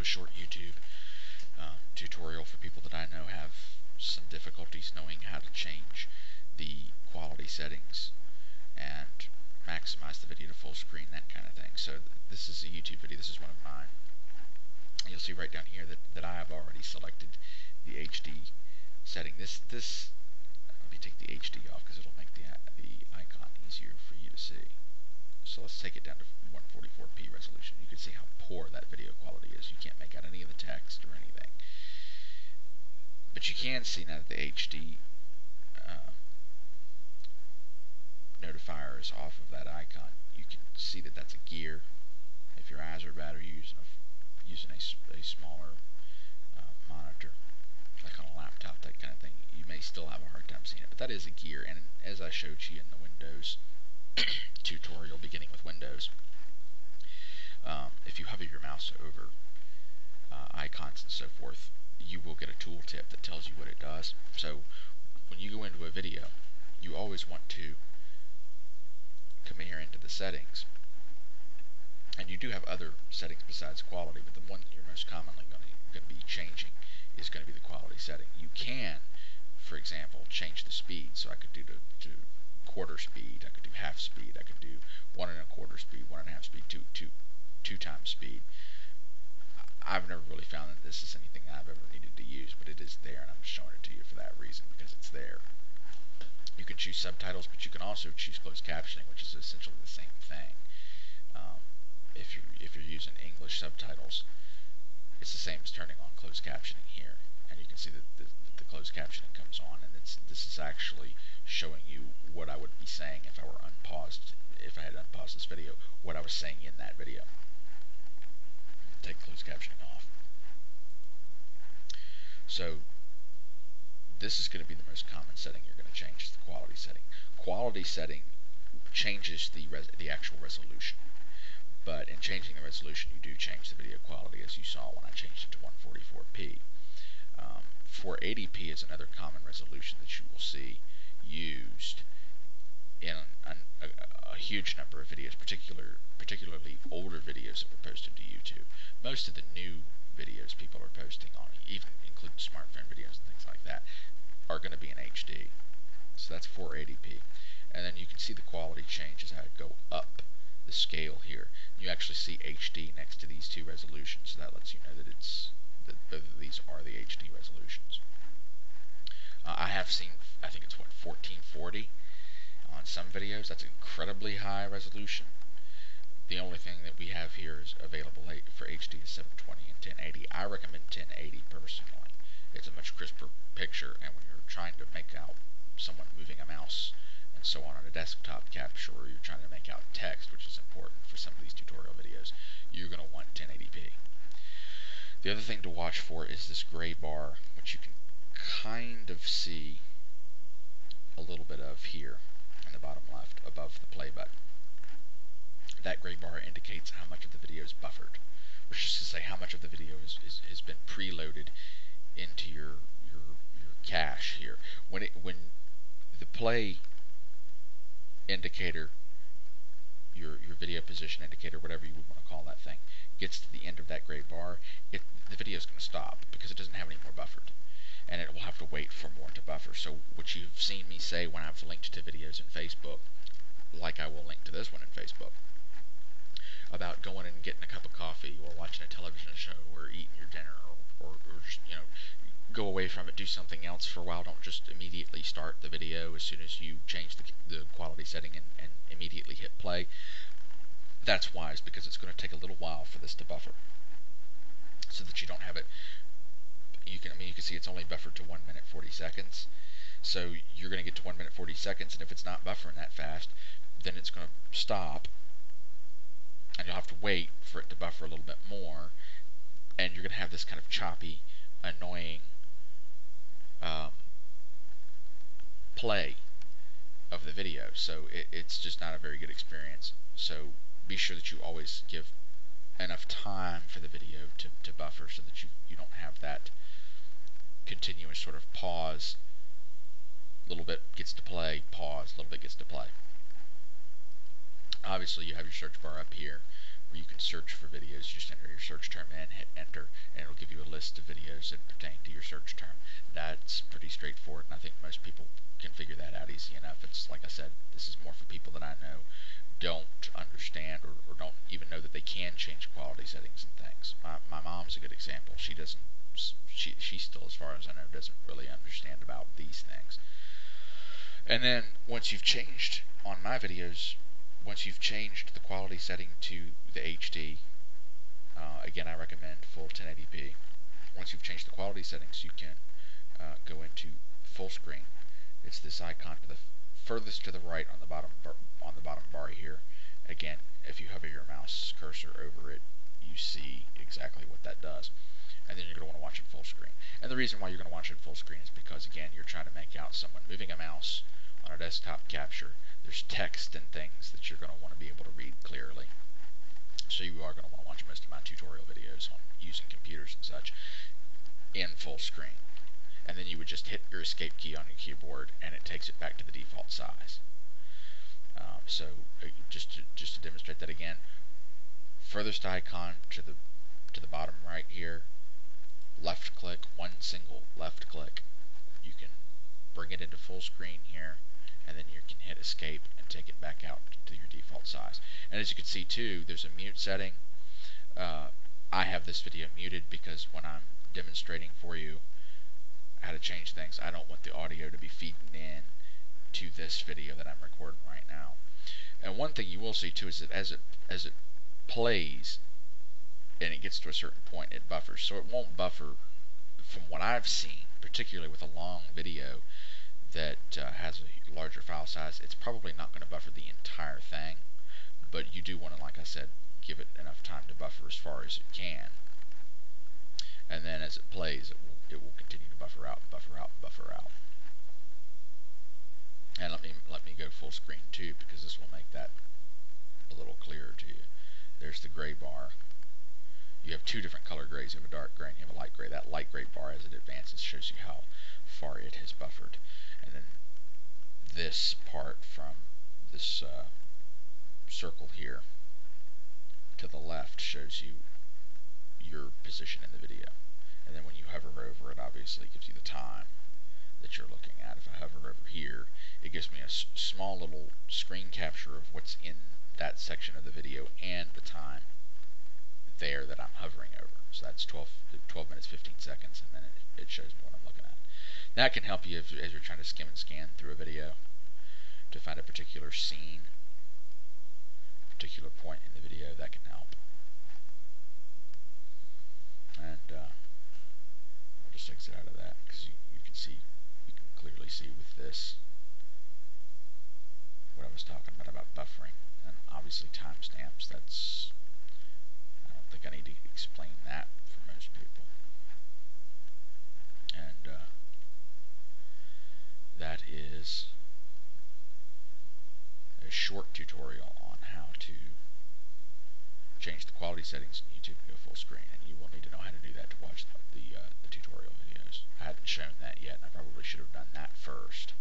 short YouTube tutorial for people that I know have some difficulties knowing how to change the quality settings and maximize the video to full screen, that kind of thing. So this is a YouTube video. This is one of mine. You'll see right down here that I have already selected the HD setting. Let me take the HD off because it'll make the icon easier for you to see. So let's take it down to 144p resolution. You can see how poor that video quality is. You can't make out any of the text or anything. But you can see now that the HD notifier is off of that icon. You can see that that's a gear. If your eyes are bad or you're using a smaller monitor, like on a laptop, that kind of thing, you may still have a hard time seeing it. But that is a gear, and as I showed you in the Windows tutorial, beginning with Windows, if you hover your mouse over icons and so forth, you will get a tooltip that tells you what it does. So when you go into a video, you always want to come here into the settings, and you do have other settings besides quality, but the one that you're most commonly going to be changing is going to be the quality setting. You can, for example, change the speed. So I could do to quarter speed, I could do half speed, I could do 1 1/4 speed, 1 1/2 speed, two times speed. I've never really found that this is anything I've ever needed to use, but it is there, and I'm showing it to you for that reason, because it's there. You can choose subtitles, but you can also choose closed captioning, which is essentially the same thing. If you're using English subtitles, it's the same as turning on closed captioning here, and you can see that the closed captioning comes on, and this is actually showing you what I would be saying if I were unpaused, if I had unpaused this video, what I was saying in that video. Take closed captioning off. So this is going to be the most common setting you're going to change, is the quality setting. Quality setting changes the actual resolution, but in changing the resolution, you do change the video quality, as you saw when I changed it to 144p. 480p is another common resolution that you will see used in a huge number of videos, particularly older videos that were posted to YouTube. Most of the new videos people are posting on, even including smartphone videos and things like that, are going to be in HD. So that's 480p. And then you can see the quality change as I go up the scale here. You actually see HD next to these two resolutions, so that lets you know that both of these are the HD resolutions. I have seen, I think it's 1440 on some videos. That's incredibly high resolution. The only thing that we have here is available for HD is 720 and 1080. I recommend 1080 personally. It's a much crisper picture, and when you're trying to make out someone moving a mouse and so on a desktop capture, or you're trying to make out text, which is important for some of these tutorial videos, you're going to want 1080p. The other thing to watch for is this gray bar, which you can kind of see a little bit of here in the bottom left above the play button. That gray bar indicates how much of the video is buffered, which is to say how much of the video has been preloaded into your cache here. When the play indicator, your video position indicator, whatever you would want to call that thing, gets to the end of that gray bar, the video is going to stop because it doesn't have any more buffered, and it will have to wait for more to buffer. So what you've seen me say when I've linked to videos in Facebook, like I will link to this one in Facebook, about going and getting a cup of coffee or watching a television show or eating your dinner or just, go away from it, do something else for a while. Don't just immediately start the video as soon as you change the quality setting and immediately hit play. That's wise, because it's going to take a little while for this to buffer, so that you don't have it. You can see it's only buffered to 1 minute 40 seconds. So you're going to get to 1 minute 40 seconds, and if it's not buffering that fast, then it's going to stop, and you'll have to wait for it to buffer a little bit more, and you're going to have this kind of choppy, annoying play of the video. So it's just not a very good experience. So be sure that you always give enough time for the video to buffer, so that you don't have that continuous sort of pause, little bit gets to play, pause, little bit gets to play. Obviously you have your search bar up here where where you can search for videos. Just enter your search term in, hit enter, and it'll give you a list of videos that pertain to your search term. That's pretty straightforward, and I think most people can figure that out easy enough. It's like I said, this is more for people that I know don't understand or don't even know that they can change quality settings and things. My mom's a good example. She doesn't. She still, as far as I know, doesn't really understand about these things. And then once you've changed on my videos, once you've changed the quality setting to the HD, again I recommend full 1080p. Once you've changed the quality settings, you can go into full screen. It's this icon to the furthest to the right on the bottom bar here. Again, if you hover your mouse cursor over it, you see exactly what that does. And then you're going to want to watch it full screen. And the reason why you're going to watch it full screen is because, again, you're trying to make out someone moving a mouse on a desktop capture. There's text and things that you're going to want to be able to read clearly. So you are going to want to watch most of my tutorial videos on using computers and such in full screen. And then you would just hit your escape key on your keyboard, and it takes it back to the default size. Just to demonstrate that again, furthest icon to the bottom right here, left click, one single left click. You can bring it into full screen here, and then you can hit escape and take it back out to your default size. And as you can see too, there's a mute setting. I have this video muted because when I'm demonstrating for you how to change things, I don't want the audio to be feeding in to this video that I'm recording right now. And one thing you will see too is that as it plays and it gets to a certain point, it buffers. So it won't buffer, from what I've seen, particularly with a long video that has a larger file size. It's probably not going to buffer the entire thing, but you do want to, like I said, give it enough time to buffer as far as it can. And then as it plays, it will continue to buffer out, buffer out, buffer out. And let me go full screen too, because this will make that a little clearer to you. There's the gray bar. You have two different color grays. You have a dark gray and you have a light gray. That light gray bar, as it advances, shows you how far it has buffered. And then this part from this circle here to the left shows you your position in the video. And then when you hover over it, obviously it gives you the time that you're looking at. If I hover over here, it gives me a small little screen capture of what's in that section of the video and the time there that I'm hovering over. So that's 12 minutes 15 seconds, and then it shows me what I'm looking at. That can help you as you're trying to skim and scan through a video to find a particular scene, particular point in the video. That can help. And I'll just exit out of that because you can clearly see with this what I was talking about buffering, and obviously timestamps. I don't think I need to explain that for most people. And that is a short tutorial on how to change the quality settings in YouTube and go full screen. And you will need to know how to do that to watch the tutorial videos. I haven't shown that yet, and I probably should have done that first.